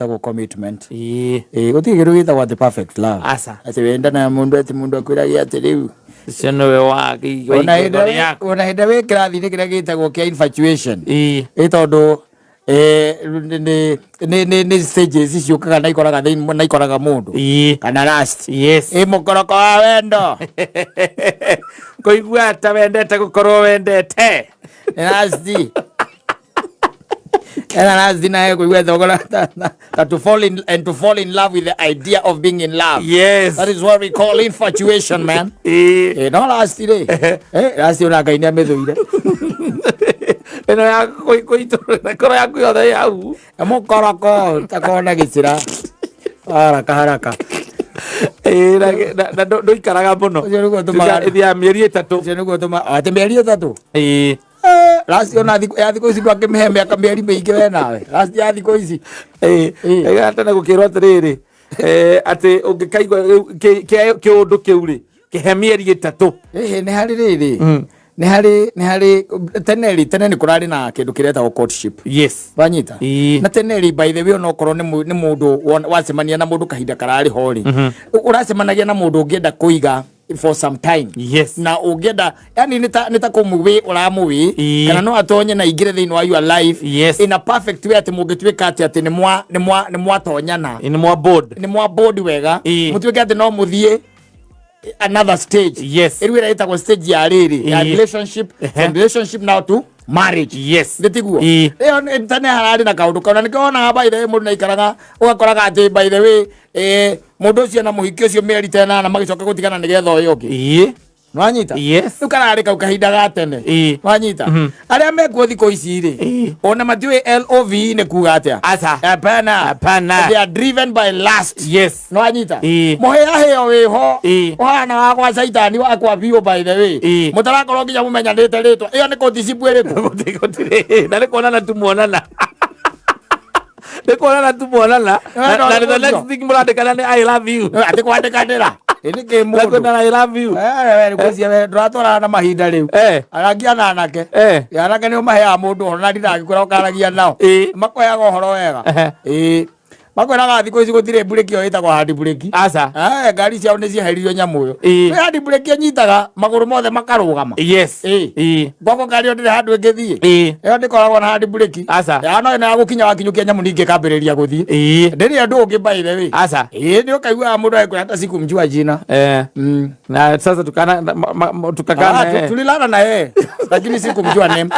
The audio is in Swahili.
tago commitment gutigiru gitagwa the perfect love ati wenda na mundu ati mundu akwiragia ati riu ciono we wagi ona henda we kirathi ni kira gitagwo kia infatuation tondu ni stages icio kaga na ikoraga mundu kana last mukoroko wa wendo koigua ta wendete gukorwo wendete last last na koigua thogora to fall in love with the idea of being in love. Yes, that is what we call infatuation, man. No last day last una kainia methuire eno ya koro ya kuyothe yau mukoroko takona gicira haraka na ndoikaraga muno ithia mieri 3 niguo tuma ati mieri 3 last ona thiko ici ndwakimeheme akamieri mingi we nawe last ya thiko ici tena gukirwo atiriri ati ungikaigua kiundu kiu ri kihe mieri 3 ni hari riri ni hari tene ni kurari na kindu kiretagwo courtship. Yes, banyita na tene by the way no korwo ni mundu wacemania na mundu kahinda karari hori uracemanagia na mundu ungienda kuiga for some time. Yes, na ungienda yani nita kumuwi uramuwi kana no atonye na igire thini wa your life. Yes, in a perfect way ati mugitwika ati ni mwa tonyana ni mwa board wega mutwika ati no muthie another stage. Yes, iriwira itagwo stage ya riri ya relationship, from relationship now to marriage. Yes, ndetiguo iyo ntane harari na kaundu kana nikona by the way mundu naikaraga ugakoraga ati by the way mundu ucio na muhiki ucio meri tena na magicoka gutigana nigetha uyu ungi nwanyita. Yes, ukarari kau kahinda gatene nwanyita aria mekuo thiko ici ri ona matiwe love ni kuga atia hapana they are driven by lust. Yes, nwanyita muhea heo wiho uhana wa kwa saitani wa kwa bio by the way mutarakoro nginya mumenyanite ritwa iyo ni koticipu iriku na nikuonana tumuonana na the next thing muradikana ni I love you ati kwandikanira ini ke mundu na I love you kwesi we ndratwara na mahinda riu aragia na anake anake ni mahea mundu ona ndiragikwira ukaragia nao makoyaga uhoro wega makwiraga thiko ici gutire bureki yo itagwo hard bureki ngari ciao ni cieheririo nyamu yo hard bureki nyitaga maguru mothe makarugama. Yes, gwako ngari yo ndire handu ingithie iyo ndikoragwo na hard bureki no ina gukinya wakinyukia nyamu ninge kambiriria guthie ndiri andu ungi by the way ni ukaigua mundu aikura hata sikumjua jina na sasa tukakana tulilala na yeye lakini sikumjua name